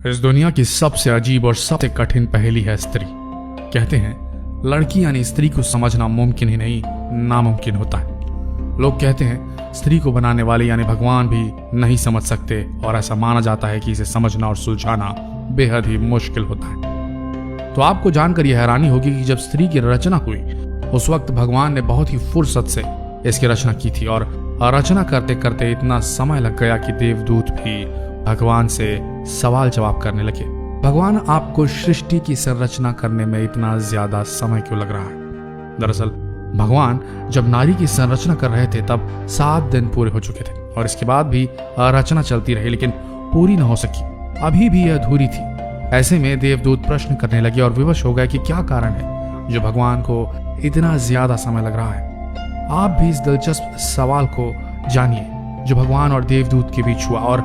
इस दुनिया की सबसे अजीब और सबसे कठिन पहेली है स्त्री। कहते हैं लड़की यानी स्त्री को समझना मुमकिन ही नहीं नामुमकिन होता है। लोग कहते हैं स्त्री को बनाने वाले यानी भगवान भी नहीं समझ सकते और ऐसा माना जाता है कि इसे समझना और सुलझाना बेहद ही मुश्किल होता है। तो आपको जानकर यह हैरानी होगी कि जब स्त्री की रचना हुई उस वक्त भगवान ने बहुत ही फुर्सत से इसकी रचना की थी और रचना करते करते इतना समय लग गया कि देवदूत भी भगवान से सवाल जवाब करने लगे। भगवान, आपको सृष्टि की संरचना करने में इतना ज्यादा समय क्यों लग रहा है? दरअसल भगवान जब नारी की संरचना कर रहे थे तब 7 दिन पूरे हो चुके थे और इसके बाद भी रचना चलती रही लेकिन पूरी न हो सकी, अभी भी यह अधूरी थी। ऐसे में देवदूत प्रश्न करने लगे और विवश हो गए कि क्या कारण है जो भगवान को इतना ज्यादा समय लग रहा है। आप भी इस दिलचस्प सवाल को जानिए जो भगवान और देवदूत के बीच हुआ और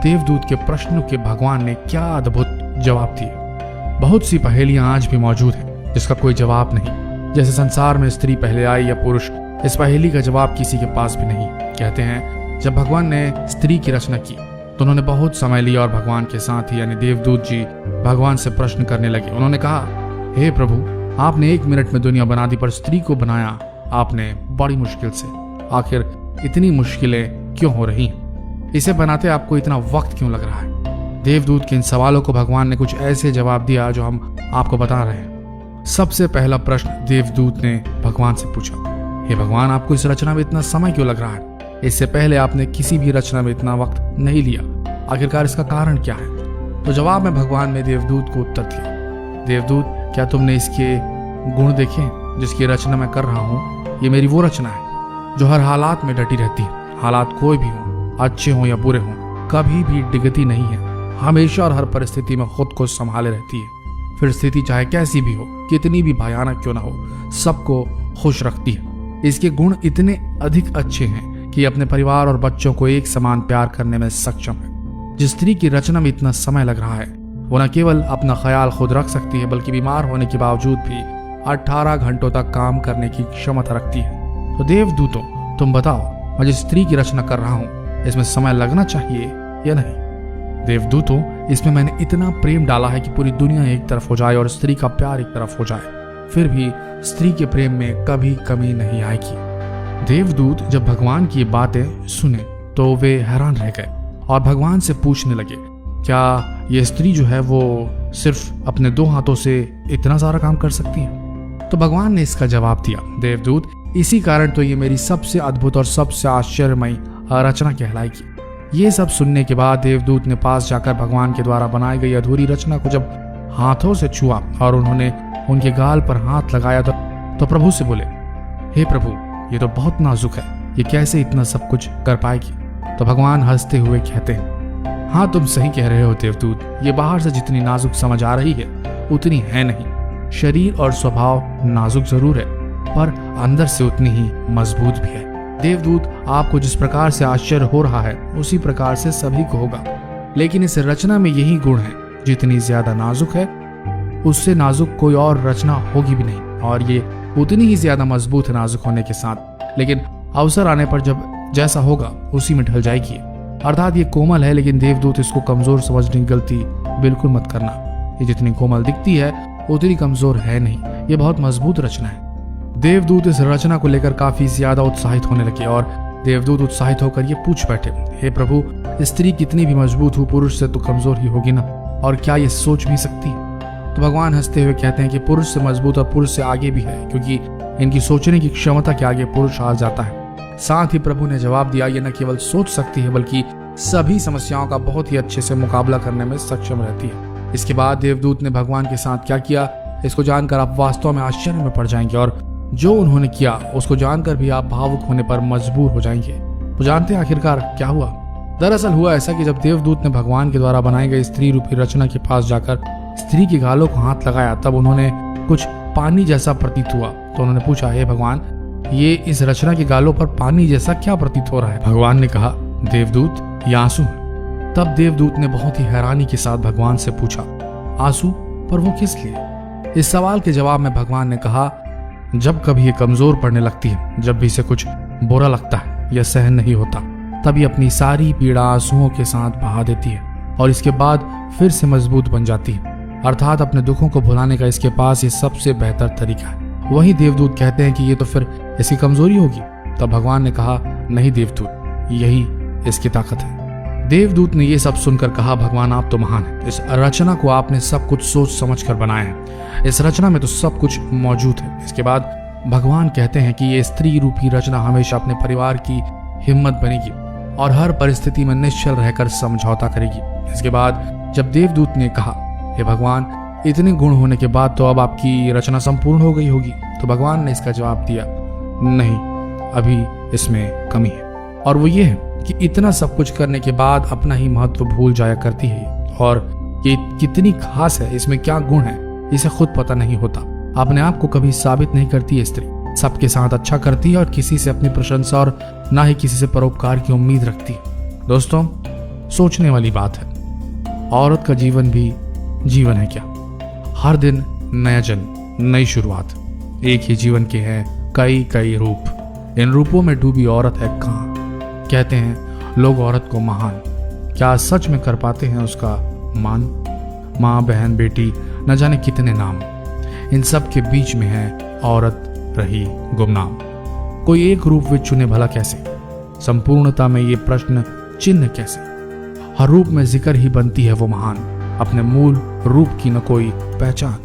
देवदूत के प्रश्नों के भगवान ने क्या अद्भुत जवाब दिए। बहुत सी पहेलियां आज भी मौजूद हैं जिसका कोई जवाब नहीं, जैसे संसार में स्त्री पहले आई या पुरुष, इस पहेली का जवाब किसी के पास भी नहीं। कहते हैं जब भगवान ने स्त्री की रचना की तो उन्होंने बहुत समय लिया और भगवान के साथ ही यानी देवदूत जी भगवान से प्रश्न करने लगे। उन्होंने कहा, हे प्रभु, आपने 1 मिनट में दुनिया बना दी पर स्त्री को बनाया आपने बड़ी मुश्किल से। आखिर इतनी मुश्किलें क्यों हो रही हैं? इसे बनाते आपको इतना वक्त क्यों लग रहा है? देवदूत के इन सवालों को भगवान ने कुछ ऐसे जवाब दिया जो हम आपको बता रहे हैं। सबसे पहला प्रश्न देवदूत ने भगवान से पूछा, हे भगवान, आपको इस रचना में इतना समय क्यों लग रहा है? इससे पहले आपने किसी भी रचना में इतना वक्त नहीं लिया, आखिरकार इसका कारण क्या है? तो जवाब में भगवान ने देवदूत को उत्तर दिया, देवदूत, क्या तुमने इसके गुण देखे जिसकी रचना मैं कर रहा हूँ? ये मेरी वो रचना है जो हर हालात में डटी रहती है। हालात कोई भी हो, अच्छे हो या बुरे हो, कभी भी डिगती नहीं है, हमेशा और हर परिस्थिति में खुद को संभाले रहती है। फिर स्थिति चाहे कैसी भी हो, कितनी भी भयानक क्यों ना हो, सबको खुश रखती है। इसके गुण इतने अधिक अच्छे हैं कि अपने परिवार और बच्चों को एक समान प्यार करने में सक्षम है। जिस स्त्री की रचना में इतना समय लग रहा है वो न केवल अपना ख्याल खुद रख सकती है बल्कि बीमार होने के बावजूद भी 18 घंटों तक काम करने की क्षमता रखती है। तो देवदूतों, तुम बताओ, मैं जिस स्त्री की रचना कर रहा हूँ इसमें समय लगना चाहिए या नहीं? देवदूतों, इसमें मैंने इतना प्रेम डाला है कि पूरी दुनिया एक तरफ हो जाए और स्त्री का प्यार एक तरफ हो जाए, फिर भी स्त्री के प्रेम में कभी कमी नहीं आएगी। देवदूत जब भगवान की बातें सुने तो वे हैरान रह गए और भगवान से पूछने लगे, क्या ये स्त्री जो है वो सिर्फ अपने 2 हाथों से इतना सारा काम कर सकती है? तो भगवान ने इसका जवाब दिया, देवदूत, इसी कारण तो ये मेरी सबसे अद्भुत और सबसे आश्चर्यमयी रचना कहलाएगी। ये सब सुनने के बाद देवदूत ने पास जाकर भगवान के द्वारा बनाई गई अधूरी रचना को जब हाथों से छुआ और उन्होंने उनके गाल पर हाथ लगाया तो प्रभु से बोले, हे प्रभु, ये तो बहुत नाजुक है, ये कैसे इतना सब कुछ कर पाएगी? तो भगवान हंसते हुए कहते हैं, हाँ, तुम सही कह रहे हो देवदूत, ये बाहर से जितनी नाजुक समझ आ रही है उतनी है नहीं। शरीर और स्वभाव नाजुक जरूर है पर अंदर से उतनी ही मजबूत भी है। देवदूत, आपको जिस प्रकार से आश्चर्य हो रहा है उसी प्रकार से सभी को होगा, लेकिन इस रचना में यही गुण है, जितनी ज्यादा नाजुक है उससे नाजुक कोई और रचना होगी भी नहीं और ये उतनी ही ज्यादा मजबूत है नाजुक होने के साथ, लेकिन अवसर आने पर जब जैसा होगा उसी में ढल जाएगी। अर्थात ये कोमल है, लेकिन देवदूत इसको कमजोर समझने की गलती बिल्कुल मत करना। ये जितनी कोमल दिखती है उतनी कमजोर है नहीं, ये बहुत मजबूत रचना है। देवदूत इस रचना को लेकर काफी ज्यादा उत्साहित होने लगे और देवदूत उत्साहित होकर ये पूछ बैठे, हे प्रभु, स्त्री कितनी भी मजबूत हो पुरुष से तो कमजोर ही होगी ना, और क्या ये सोच भी सकती है? तो भगवान हंसते हुए कहते हैं कि पुरुष से मजबूत और पुरुष से आगे भी है, क्योंकि इनकी सोचने की क्षमता के आगे पुरुष हार जाता है। साथ ही प्रभु ने जवाब दिया, ये न केवल सोच सकती है बल्कि सभी समस्याओं का बहुत ही अच्छे से मुकाबला करने में सक्षम रहती है। इसके बाद देवदूत ने भगवान के साथ क्या किया, इसको जानकर आप वास्तव में आश्चर्य में पड़ जाएंगे और जो उन्होंने किया उसको जानकर भी आप भावुक होने पर मजबूर हो जाएंगे। तो जानते हैं आखिरकार क्या हुआ? दरअसल हुआ ऐसा कि जब देवदूत ने भगवान के द्वारा बनाई गई स्त्री रूपी रचना के पास जाकर स्त्री के गालों को हाथ लगाया तब उन्होंने कुछ पानी जैसा प्रतीत हुआ। तो उन्होंने पूछा, हे भगवान, ये इस रचना के गालों पर पानी जैसा क्या प्रतीत हो रहा है? भगवान ने कहा, देवदूत, ये आंसू है। तब देवदूत ने बहुत ही हैरानी के साथ भगवान से पूछा, आंसू? पर वो किस लिए? इस सवाल के जवाब में भगवान ने कहा, जब कभी ये कमजोर पड़ने लगती है, जब भी इसे कुछ बुरा लगता है या सहन नहीं होता, तब ये अपनी सारी पीड़ा आंसुओं के साथ बहा देती है और इसके बाद फिर से मजबूत बन जाती है। अर्थात अपने दुखों को भुलाने का इसके पास ये सबसे बेहतर तरीका है। वहीं देवदूत कहते हैं कि ये तो फिर इसकी कमजोरी होगी। तब भगवान ने कहा, नहीं देवदूत, यही इसकी ताकत है। देवदूत ने ये सब सुनकर कहा, भगवान आप तो महान हैं। इस रचना को आपने सब कुछ सोच समझ कर बनाया है। इस रचना में तो सब कुछ मौजूद है। इसके बाद भगवान कहते हैं कि ये स्त्री रूपी रचना हमेशा अपने परिवार की हिम्मत बनेगी और हर परिस्थिति में निश्चल रहकर समझौता करेगी। इसके बाद जब देवदूत ने कहा, हे भगवान, इतने गुण होने के बाद तो अब आपकी रचना संपूर्ण हो गई होगी। तो भगवान ने इसका जवाब दिया, नहीं, अभी इसमें कमी है। और वो ये है कि इतना सब कुछ करने के बाद अपना ही महत्व भूल जाया करती है और ये कितनी खास है, इसमें क्या गुण है, इसे खुद पता नहीं होता। अपने आप को कभी साबित नहीं करती है स्त्री। सबके साथ अच्छा करती है और किसी से अपनी प्रशंसा और ना ही किसी से परोपकार की उम्मीद रखती है। दोस्तों, सोचने वाली बात है, औरत का जीवन भी जीवन है क्या? हर दिन नया जन्म, नई शुरुआत। एक ही जीवन के हैं कई कई रूप। इन रूपों में डूबी औरत है कहाँ? कहते हैं लोग औरत को महान, क्या सच में कर पाते हैं उसका मान? माँ, बहन, बेटी, न जाने कितने नाम, इन सब के बीच में है औरत रही गुमनाम। कोई एक रूप वे चुने भला कैसे? संपूर्णता में ये प्रश्न चिन्ह कैसे? हर रूप में जिक्र ही बनती है वो महान। अपने मूल रूप की न कोई पहचान।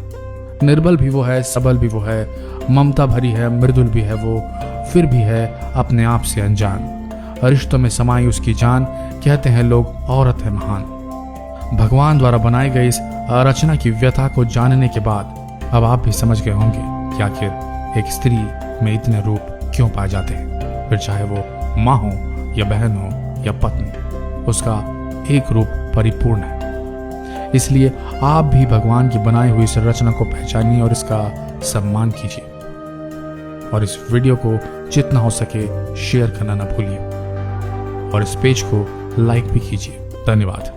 निर्बल भी वो है, सबल भी वो है, ममता भरी है, मृदुल भी है वो, फिर भी है अपने आप से अनजान। रिश्तों में समाई उसकी जान, कहते हैं लोग औरत है महान। भगवान द्वारा बनाई गई इस रचना की व्यथा को जानने के बाद अब आप भी समझ गए होंगे कि आखिर एक स्त्री में इतने रूप क्यों पाए जाते हैं। फिर चाहे वो माँ हो या बहन हो या पत्नी, उसका एक रूप परिपूर्ण है। इसलिए आप भी भगवान की बनाई हुई इस रचना को पहचानिए और इसका सम्मान कीजिए। और इस वीडियो को जितना हो सके शेयर करना न भूलिए और इस पेज को लाइक भी कीजिए। धन्यवाद।